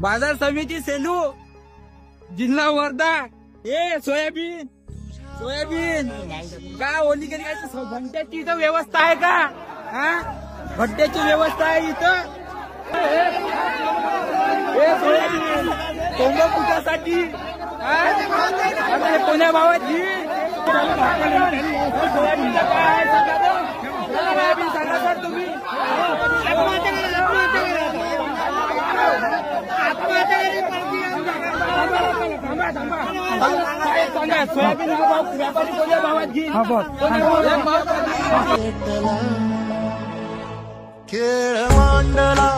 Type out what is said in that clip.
बाजार समिती सेलू, जिल्हा वर्धा। ए सोयाबीन सोयाबीन का ओली कधी काय भट्ट्याची इथं व्यवस्था आहे का? हा, भट्ट्याची व्यवस्था आहे इथं? सोयाबीन तोंडपुटासाठी कोण्या भावाची सोयाबीनचा काय आहे सोयाबीन सांगा सर तुम्ही। सांगा सोयाबीन भाव व्यापारी कोण्या भावात घेईल? खेळ मांडला